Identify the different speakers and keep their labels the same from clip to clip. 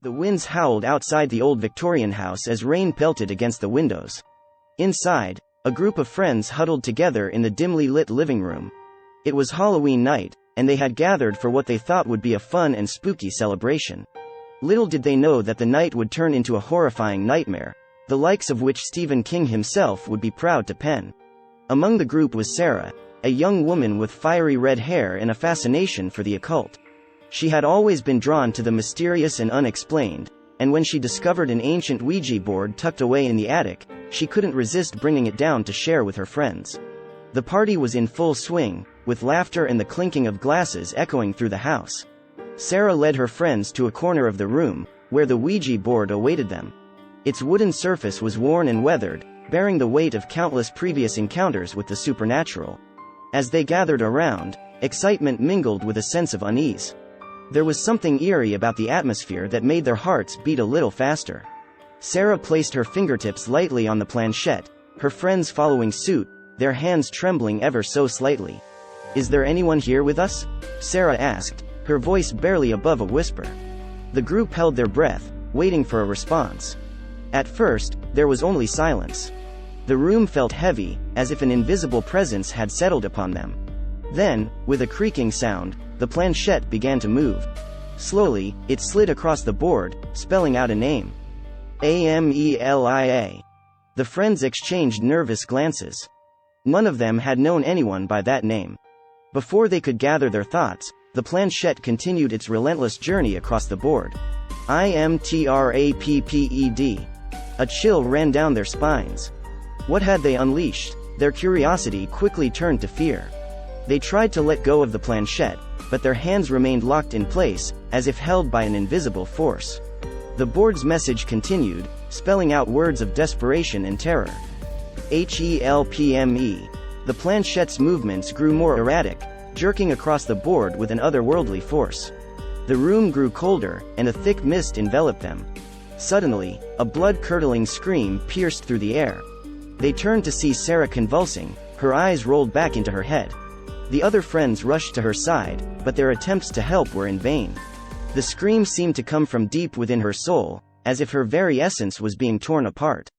Speaker 1: The winds howled outside the old Victorian house as rain pelted against the windows. Inside, a group of friends huddled together in the dimly lit living room. It was Halloween night, and they had gathered for what they thought would be a fun and spooky celebration. Little did they know that the night would turn into a horrifying nightmare, the likes of which Stephen King himself would be proud to pen. Among the group was Sarah, a young woman with fiery red hair and a fascination for the occult. She had always been drawn to the mysterious and unexplained, and when she discovered an ancient Ouija board tucked away in the attic, she couldn't resist bringing it down to share with her friends. The party was in full swing, with laughter and the clinking of glasses echoing through the house. Sarah led her friends to a corner of the room, where the Ouija board awaited them. Its wooden surface was worn and weathered, bearing the weight of countless previous encounters with the supernatural. As they gathered around, excitement mingled with a sense of unease. There was something eerie about the atmosphere that made their hearts beat a little faster. Sarah placed her fingertips lightly on the planchette, her friends following suit, their hands trembling ever so slightly. "Is there anyone here with us?" Sarah asked, her voice barely above a whisper. The group held their breath, waiting for a response. At first, there was only silence. The room felt heavy, as if an invisible presence had settled upon them. Then, with a creaking sound, the planchette began to move. Slowly, it slid across the board, spelling out a name. Amelia. The friends exchanged nervous glances. None of them had known anyone by that name. Before they could gather their thoughts, the planchette continued its relentless journey across the board. Imtrapped. A chill ran down their spines. What had they unleashed? Their curiosity quickly turned to fear. They tried to let go of the planchette, but their hands remained locked in place, as if held by an invisible force. The board's message continued, spelling out words of desperation and terror. Helpme. The planchette's movements grew more erratic, jerking across the board with an otherworldly force. The room grew colder, and a thick mist enveloped them. Suddenly, a blood-curdling scream pierced through the air. They turned to see Sarah convulsing, her eyes rolled back into her head. The other friends rushed to her side, but their attempts to help were in vain. The scream seemed to come from deep within her soul, as if her very essence was being torn apart.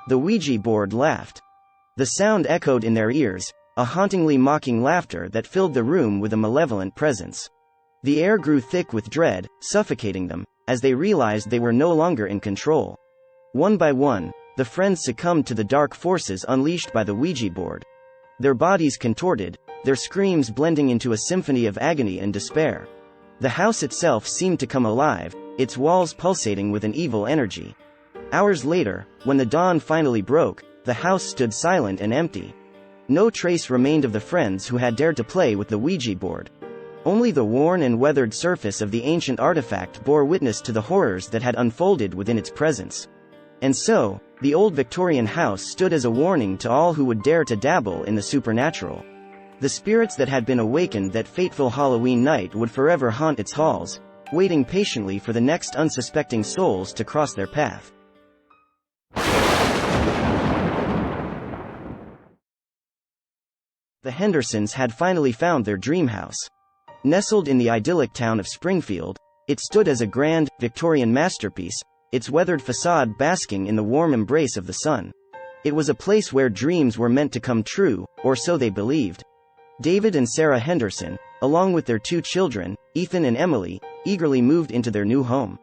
Speaker 1: The Ouija board laughed. The sound echoed in their ears, a hauntingly mocking laughter that filled the room with a malevolent presence. The air grew thick with dread, suffocating them, as they realized they were no longer in control. One by one, the friends succumbed to the dark forces unleashed by the Ouija board. Their bodies contorted, their screams blending into a symphony of agony and despair. The house itself seemed to come alive, its walls pulsating with an evil energy. Hours later, when the dawn finally broke, the house stood silent and empty. No trace remained of the friends who had dared to play with the Ouija board. Only the worn and weathered surface of the ancient artifact bore witness to the horrors that had unfolded within its presence. And so, the old Victorian house stood as a warning to all who would dare to dabble in the supernatural. The spirits that had been awakened that fateful Halloween night would forever haunt its halls, waiting patiently for the next unsuspecting souls to cross their path. The Hendersons had finally found their dream house. Nestled in the idyllic town of Springfield, it stood as a grand, Victorian masterpiece, its weathered facade basking in the warm embrace of the sun. It was a place where dreams were meant to come true, or so they believed. David and Sarah Henderson, along with their 2 children, Ethan and Emily, eagerly moved into their new home.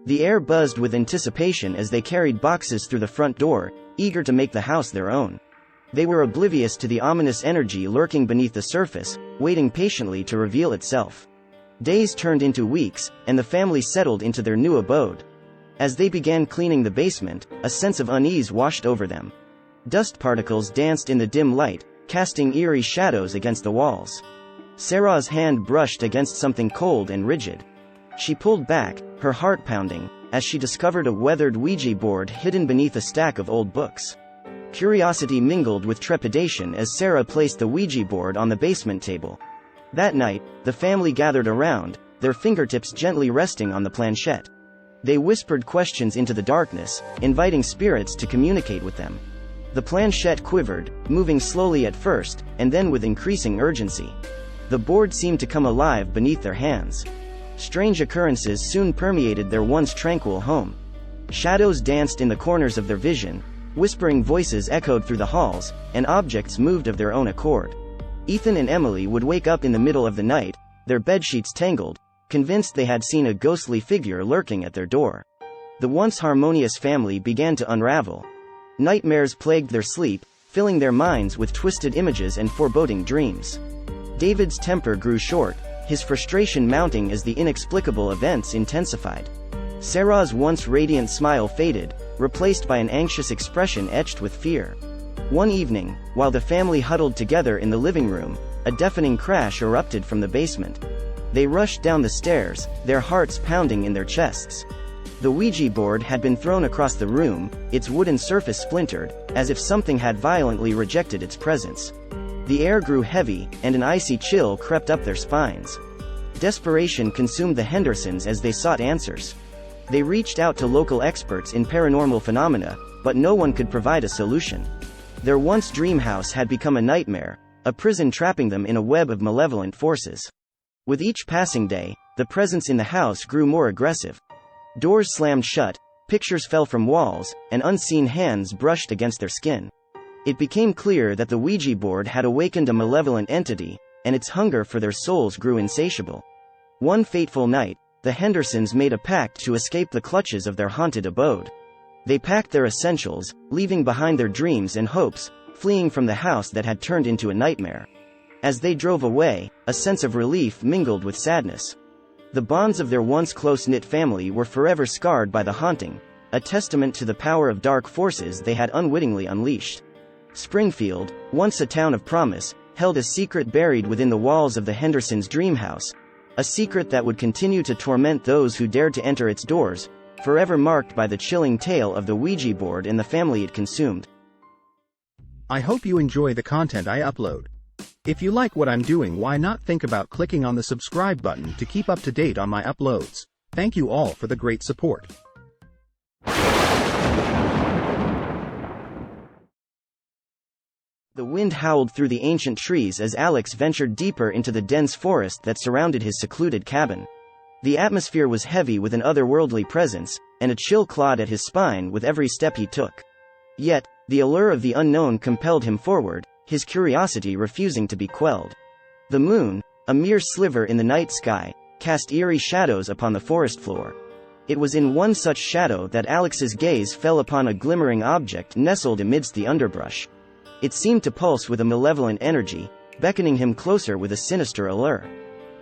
Speaker 1: The air buzzed with anticipation as they carried boxes through the front door, eager to make the house their own. They were oblivious to the ominous energy lurking beneath the surface, waiting patiently to reveal itself. Days turned into weeks, and the family settled into their new abode. As they began cleaning the basement, a sense of unease washed over them. Dust particles danced in the dim light, casting eerie shadows against the walls. Sarah's hand brushed against something cold and rigid. She pulled back, her heart pounding, as she discovered a weathered Ouija board hidden beneath a stack of old books. Curiosity mingled with trepidation as Sarah placed the Ouija board on the basement table. That night, the family gathered around, their fingertips gently resting on the planchette. They whispered questions into the darkness, inviting spirits to communicate with them. The planchette quivered, moving slowly at first, and then with increasing urgency. The board seemed to come alive beneath their hands. Strange occurrences soon permeated their once tranquil home. Shadows danced in the corners of their vision, whispering voices echoed through the halls, and objects moved of their own accord. Ethan and Emily would wake up in the middle of the night, their bedsheets tangled, convinced they had seen a ghostly figure lurking at their door. The once harmonious family began to unravel. Nightmares plagued their sleep, filling their minds with twisted images and foreboding dreams. David's temper grew short, his frustration mounting as the inexplicable events intensified. Sarah's once radiant smile faded, replaced by an anxious expression etched with fear. One evening, while the family huddled together in the living room, a deafening crash erupted from the basement. They rushed down the stairs, their hearts pounding in their chests. The Ouija board had been thrown across the room, its wooden surface splintered, as if something had violently rejected its presence. The air grew heavy, and an icy chill crept up their spines. Desperation consumed the Hendersons as they sought answers. They reached out to local experts in paranormal phenomena, but no one could provide a solution. Their once dream house had become a nightmare, a prison trapping them in a web of malevolent forces. With each passing day, the presence in the house grew more aggressive. Doors slammed shut, pictures fell from walls, and unseen hands brushed against their skin. It became clear that the Ouija board had awakened a malevolent entity, and its hunger for their souls grew insatiable. One fateful night, the Hendersons made a pact to escape the clutches of their haunted abode. They packed their essentials, leaving behind their dreams and hopes, fleeing from the house that had turned into a nightmare. As they drove away, a sense of relief mingled with sadness. The bonds of their once close-knit family were forever scarred by the haunting, a testament to the power of dark forces they had unwittingly unleashed. Springfield, once a town of promise, held a secret buried within the walls of the Hendersons' dream house, a secret that would continue to torment those who dared to enter its doors, forever marked by the chilling tale of the Ouija board and the family it consumed.
Speaker 2: I hope you enjoy the content I upload. If you like what I'm doing, why not think about clicking on the subscribe button to keep up to date on my uploads. Thank you all for the great support.
Speaker 1: The wind howled through the ancient trees as Alex ventured deeper into the dense forest that surrounded his secluded cabin. The atmosphere was heavy with an otherworldly presence, and a chill clawed at his spine with every step he took. Yet, the allure of the unknown compelled him forward, his curiosity refusing to be quelled. The moon, a mere sliver in the night sky, cast eerie shadows upon the forest floor. It was in one such shadow that Alex's gaze fell upon a glimmering object nestled amidst the underbrush. It seemed to pulse with a malevolent energy, beckoning him closer with a sinister allure.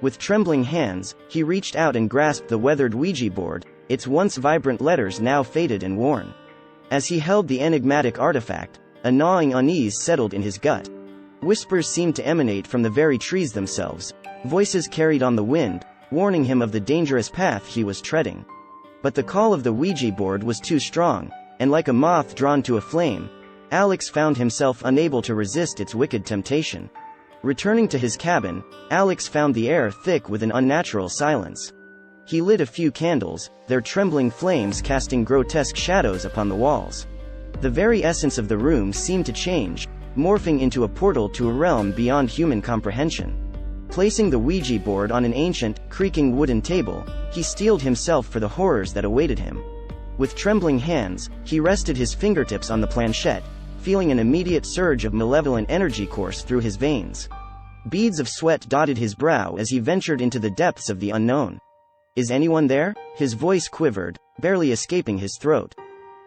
Speaker 1: With trembling hands, he reached out and grasped the weathered Ouija board, its once vibrant letters now faded and worn. As he held the enigmatic artifact, a gnawing unease settled in his gut. Whispers seemed to emanate from the very trees themselves, voices carried on the wind, warning him of the dangerous path he was treading. But the call of the Ouija board was too strong, and like a moth drawn to a flame, Alex found himself unable to resist its wicked temptation. Returning to his cabin, Alex found the air thick with an unnatural silence. He lit a few candles, their trembling flames casting grotesque shadows upon the walls. The very essence of the room seemed to change, morphing into a portal to a realm beyond human comprehension. Placing the Ouija board on an ancient, creaking wooden table, he steeled himself for the horrors that awaited him. With trembling hands, he rested his fingertips on the planchette, feeling an immediate surge of malevolent energy course through his veins. Beads of sweat dotted his brow as he ventured into the depths of the unknown. "Is anyone there?" His voice quivered, barely escaping his throat.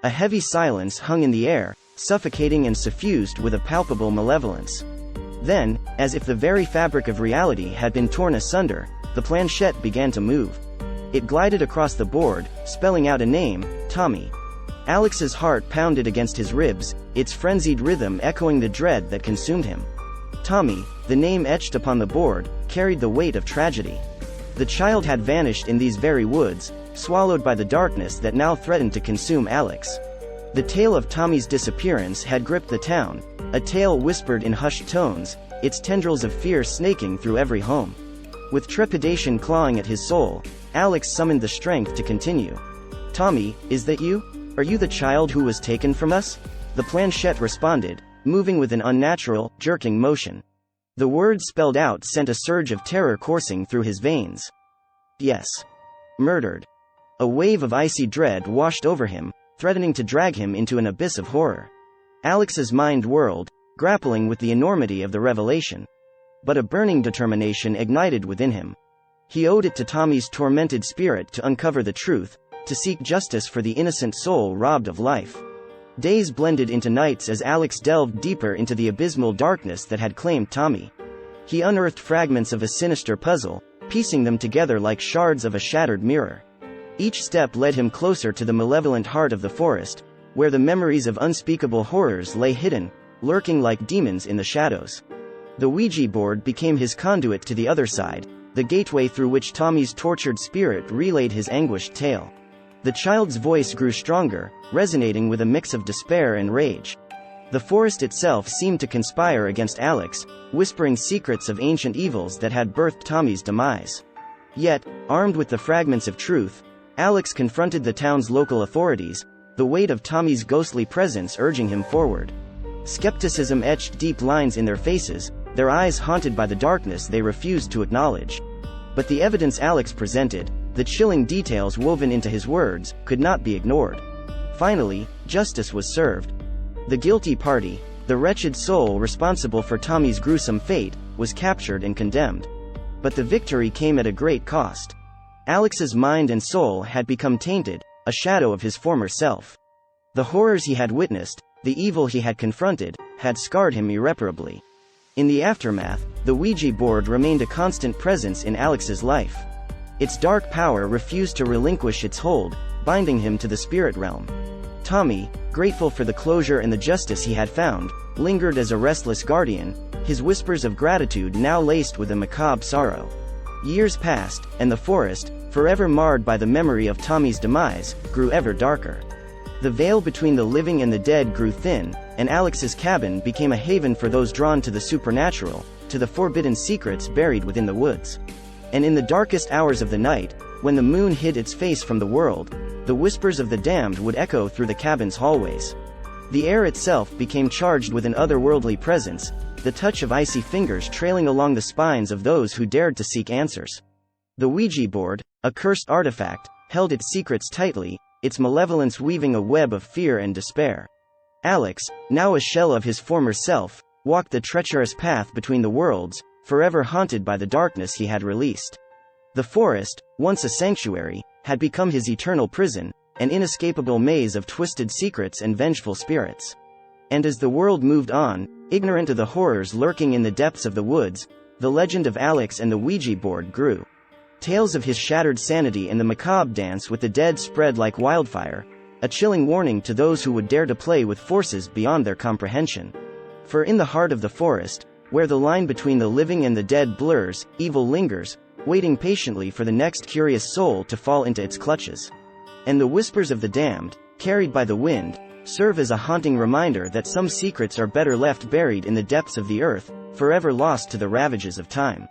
Speaker 1: A heavy silence hung in the air, suffocating and suffused with a palpable malevolence. Then, as if the very fabric of reality had been torn asunder, the planchette began to move. It glided across the board, spelling out a name, Tommy. Alex's heart pounded against his ribs, its frenzied rhythm echoing the dread that consumed him. Tommy, the name etched upon the board, carried the weight of tragedy. The child had vanished in these very woods, swallowed by the darkness that now threatened to consume Alex. The tale of Tommy's disappearance had gripped the town, a tale whispered in hushed tones, its tendrils of fear snaking through every home. With trepidation clawing at his soul, Alex summoned the strength to continue. "Tommy, is that you? Are you the child who was taken from us?" The planchette responded, moving with an unnatural, jerking motion. The words spelled out sent a surge of terror coursing through his veins. Yes. Murdered. A wave of icy dread washed over him, threatening to drag him into an abyss of horror. Alex's mind whirled, grappling with the enormity of the revelation. But a burning determination ignited within him. He owed it to Tommy's tormented spirit to uncover the truth, to seek justice for the innocent soul robbed of life. Days blended into nights as Alex delved deeper into the abysmal darkness that had claimed Tommy. He unearthed fragments of a sinister puzzle, piecing them together like shards of a shattered mirror. Each step led him closer to the malevolent heart of the forest, where the memories of unspeakable horrors lay hidden, lurking like demons in the shadows. The Ouija board became his conduit to the other side, the gateway through which Tommy's tortured spirit relayed his anguished tale. The child's voice grew stronger, resonating with a mix of despair and rage. The forest itself seemed to conspire against Alex, whispering secrets of ancient evils that had birthed Tommy's demise. Yet, armed with the fragments of truth, Alex confronted the town's local authorities, the weight of Tommy's ghostly presence urging him forward. Skepticism etched deep lines in their faces, their eyes haunted by the darkness they refused to acknowledge. But the evidence Alex presented, the chilling details woven into his words, could not be ignored. Finally, justice was served. The guilty party, the wretched soul responsible for Tommy's gruesome fate, was captured and condemned. But the victory came at a great cost. Alex's mind and soul had become tainted, a shadow of his former self. The horrors he had witnessed, the evil he had confronted, had scarred him irreparably. In the aftermath, the Ouija board remained a constant presence in Alex's life. Its dark power refused to relinquish its hold, binding him to the spirit realm. Tommy, grateful for the closure and the justice he had found, lingered as a restless guardian, his whispers of gratitude now laced with a macabre sorrow. Years passed, and the forest, forever marred by the memory of Tommy's demise, grew ever darker. The veil between the living and the dead grew thin, and Alex's cabin became a haven for those drawn to the supernatural, to the forbidden secrets buried within the woods. And in the darkest hours of the night, when the moon hid its face from the world, the whispers of the damned would echo through the cabin's hallways. The air itself became charged with an otherworldly presence, the touch of icy fingers trailing along the spines of those who dared to seek answers. The Ouija board, a cursed artifact, held its secrets tightly, its malevolence weaving a web of fear and despair. Alex, now a shell of his former self, walked the treacherous path between the worlds, forever haunted by the darkness he had released. The forest, once a sanctuary, had become his eternal prison, an inescapable maze of twisted secrets and vengeful spirits. And as the world moved on, ignorant of the horrors lurking in the depths of the woods, the legend of Alex and the Ouija board grew. Tales of his shattered sanity and the macabre dance with the dead spread like wildfire, a chilling warning to those who would dare to play with forces beyond their comprehension. For in the heart of the forest, where the line between the living and the dead blurs, evil lingers, waiting patiently for the next curious soul to fall into its clutches. And the whispers of the damned, carried by the wind, serve as a haunting reminder that some secrets are better left buried in the depths of the earth, forever lost to the ravages of time.